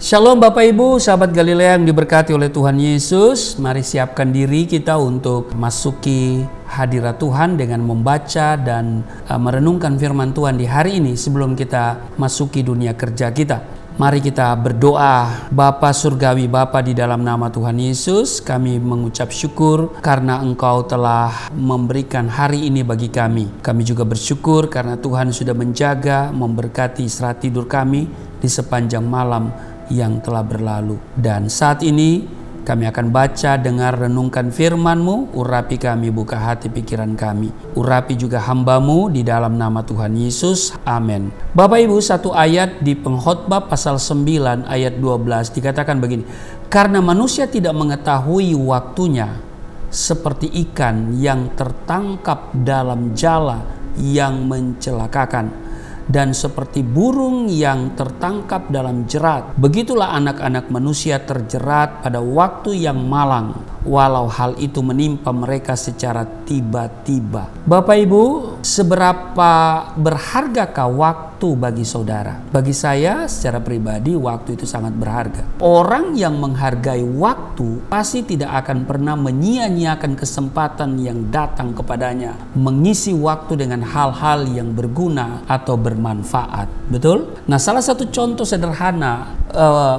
Shalom Bapak Ibu, sahabat Galilea yang diberkati oleh Tuhan Yesus. Mari siapkan diri kita untuk masuki hadirat Tuhan dengan membaca dan merenungkan firman Tuhan di hari ini sebelum kita masuki dunia kerja kita. Mari kita berdoa. Bapa Surgawi, Bapa di dalam nama Tuhan Yesus, kami mengucap syukur karena Engkau telah memberikan hari ini bagi kami. Kami juga bersyukur karena Tuhan sudah menjaga, memberkati istirahat tidur kami di sepanjang malam yang telah berlalu. Dan saat ini kami akan baca, dengar, renungkan firman-Mu. Urapi kami, buka hati pikiran kami. Urapi juga hamba-Mu di dalam nama Tuhan Yesus. Amin. Bapak Ibu, satu ayat di Pengkhotbah pasal 9 ayat 12 dikatakan begini. Karena manusia tidak mengetahui waktunya, seperti ikan yang tertangkap dalam jala yang mencelakakan, dan seperti burung yang tertangkap dalam jerat, begitulah anak-anak manusia terjerat pada waktu yang malang, walau hal itu menimpa mereka secara tiba-tiba. Bapak Ibu, seberapa berhargakah waktu bagi saudara? Bagi saya secara pribadi, waktu itu sangat berharga. Orang yang menghargai waktu pasti tidak akan pernah menyia-nyiakan kesempatan yang datang kepadanya, mengisi waktu dengan hal-hal yang berguna atau bermanfaat. Betul? Nah, salah satu contoh sederhana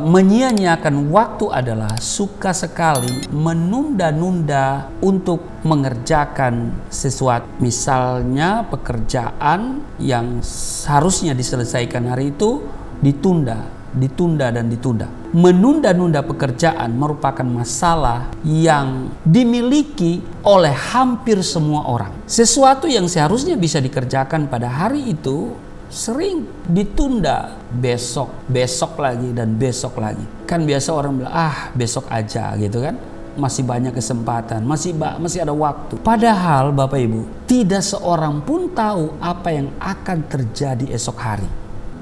menyia-nyiakan waktu adalah suka sekali menunda-nunda untuk mengerjakan sesuatu. Misalnya pekerjaan yang seharusnya diselesaikan hari itu ditunda. Menunda-nunda pekerjaan merupakan masalah yang dimiliki oleh hampir semua orang. Sesuatu yang seharusnya bisa dikerjakan pada hari itu sering ditunda, besok lagi dan besok lagi. Kan biasa orang bilang, besok aja gitu kan. Masih banyak kesempatan, masih ada waktu. Padahal Bapak Ibu, tidak seorang pun tahu apa yang akan terjadi esok hari.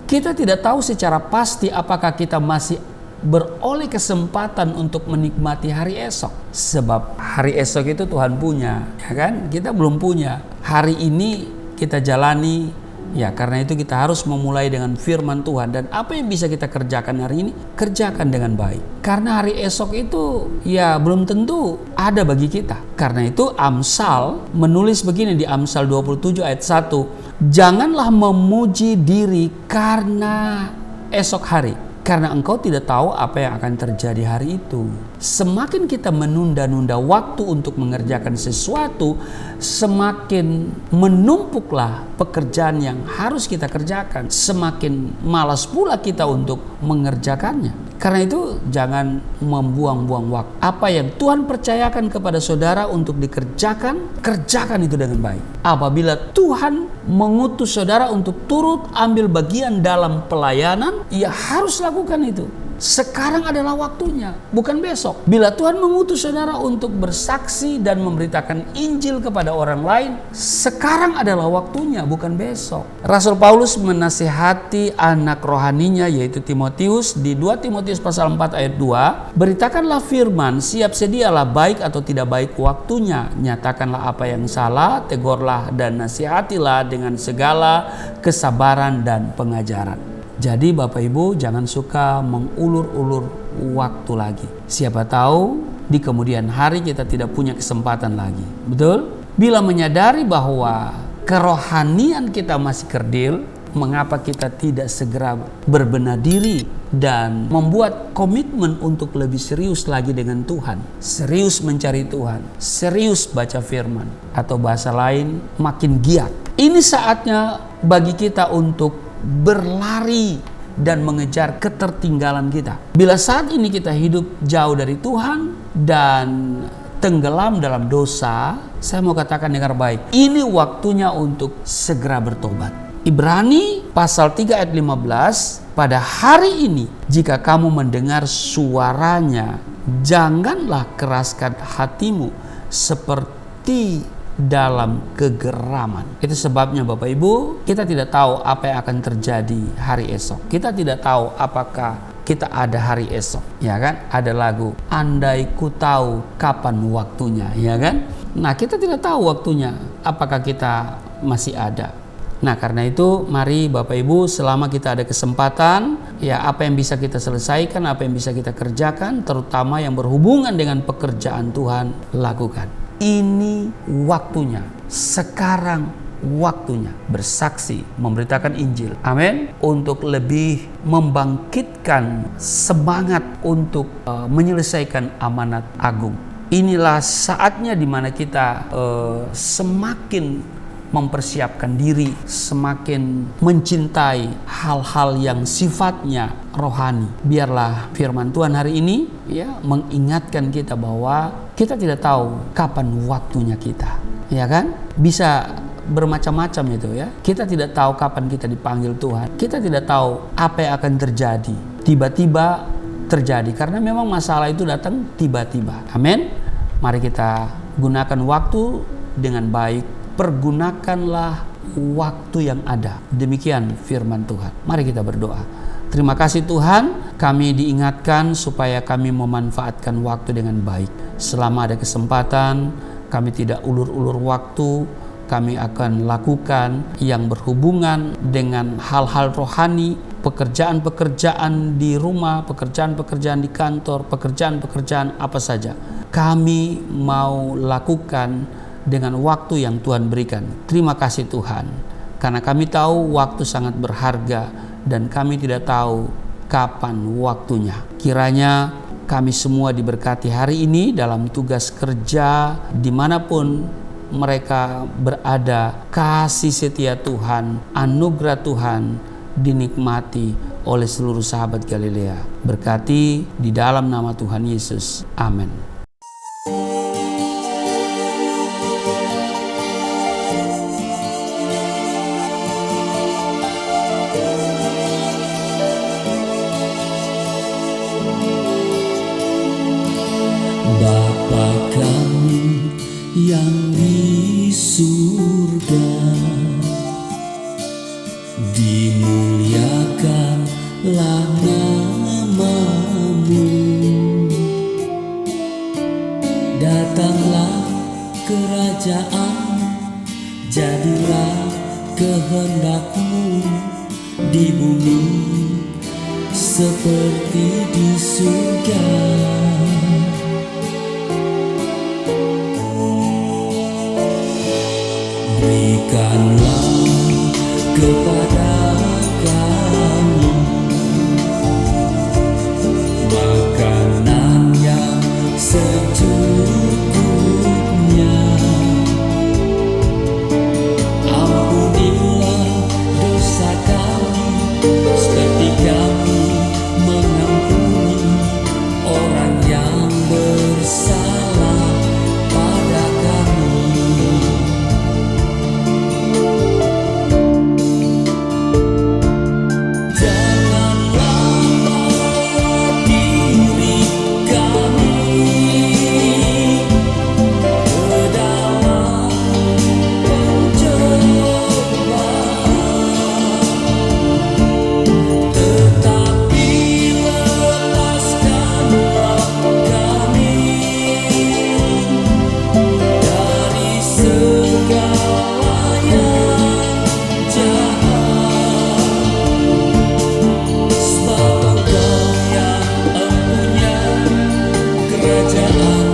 Kita tidak tahu secara pasti apakah kita masih beroleh kesempatan untuk menikmati hari esok. Sebab hari esok itu Tuhan punya, ya kan? Kita belum punya. Hari ini kita jalani. Ya, karena itu kita harus memulai dengan firman Tuhan. Dan apa yang bisa kita kerjakan hari ini, kerjakan dengan baik. Karena hari esok itu ya belum tentu ada bagi kita. Karena itu Amsal menulis begini di Amsal 27 ayat 1. Janganlah memuji diri karena esok hari, karena engkau tidak tahu apa yang akan terjadi hari itu. Semakin kita menunda-nunda waktu untuk mengerjakan sesuatu, semakin menumpuklah pekerjaan yang harus kita kerjakan. Semakin malas pula kita untuk mengerjakannya. Karena itu jangan membuang-buang waktu. Apa yang Tuhan percayakan kepada saudara untuk dikerjakan, kerjakan itu dengan baik. Apabila Tuhan mengutus saudara untuk turut ambil bagian dalam pelayanan, ya harus lakukan itu. Sekarang adalah waktunya, bukan besok. Bila Tuhan mengutus saudara untuk bersaksi dan memberitakan Injil kepada orang lain, sekarang adalah waktunya, bukan besok. Rasul Paulus menasihati anak rohaninya yaitu Timotius di 2 Timotius pasal 4 ayat 2. Beritakanlah firman, siap sedialah baik atau tidak baik waktunya. Nyatakanlah apa yang salah, tegurlah dan nasihatilah dengan segala kesabaran dan pengajaran. Jadi Bapak Ibu jangan suka mengulur-ulur waktu lagi. Siapa tahu di kemudian hari kita tidak punya kesempatan lagi. Betul? Bila menyadari bahwa kerohanian kita masih kerdil, mengapa kita tidak segera berbenah diri dan membuat komitmen untuk lebih serius lagi dengan Tuhan. Serius mencari Tuhan, serius baca firman, atau bahasa lain makin giat. Ini saatnya bagi kita untuk berlari dan mengejar ketertinggalan kita. Bila saat ini kita hidup jauh dari Tuhan dan tenggelam dalam dosa, saya mau katakan dengan baik, ini waktunya untuk segera bertobat. Ibrani pasal 3 ayat 15, pada hari ini jika kamu mendengar suaranya, janganlah keraskan hatimu seperti dalam kegeraman. Itu sebabnya Bapak Ibu, kita tidak tahu apa yang akan terjadi hari esok. Kita tidak tahu apakah kita ada hari esok, ya kan? Ada lagu, andai ku tahu kapan waktunya, ya kan? Nah, kita tidak tahu waktunya, apakah kita masih ada. Nah, karena itu mari Bapak Ibu, selama kita ada kesempatan, ya apa yang bisa kita selesaikan, apa yang bisa kita kerjakan, terutama yang berhubungan dengan pekerjaan Tuhan, lakukan. Ini waktunya. Sekarang waktunya bersaksi, memberitakan Injil. Amin. Untuk lebih membangkitkan semangat untuk menyelesaikan amanat agung. Inilah saatnya di mana kita semakin mempersiapkan diri, semakin mencintai hal-hal yang sifatnya rohani. Biarlah firman Tuhan hari ini ya mengingatkan kita bahwa kita tidak tahu kapan waktunya kita. Ya kan? Bisa bermacam-macam itu ya. Kita tidak tahu kapan kita dipanggil Tuhan. Kita tidak tahu apa yang akan terjadi. Tiba-tiba terjadi karena memang masalah itu datang tiba-tiba. Amin. Mari kita gunakan waktu dengan baik. Pergunakanlah waktu yang ada. Demikian firman Tuhan. Mari kita berdoa. Terima kasih Tuhan, kami diingatkan supaya kami memanfaatkan waktu dengan baik. Selama ada kesempatan, kami tidak ulur-ulur waktu. Kami akan lakukan yang berhubungan dengan hal-hal rohani, pekerjaan-pekerjaan di rumah, pekerjaan-pekerjaan di kantor, pekerjaan-pekerjaan apa saja. Kami mau lakukan dengan waktu yang Tuhan berikan. Terima kasih Tuhan, karena kami tahu waktu sangat berharga dan kami tidak tahu kapan waktunya. Kiranya kami semua diberkati hari ini dalam tugas kerja dimanapun mereka berada. Kasih setia Tuhan, anugerah Tuhan dinikmati oleh seluruh sahabat Galilea. Berkati di dalam nama Tuhan Yesus. Amin. Bapa kami yang di surga, dimuliakanlah nama-Mu. Datanglah kerajaan, jadilah kehendak-Mu di bumi seperti di surga. Berikanlah kepada kami makanan yang secukupnya. Ampunilah dosa kami seperti kami mengampuni orang yang bersalah pada kami. Kerajaan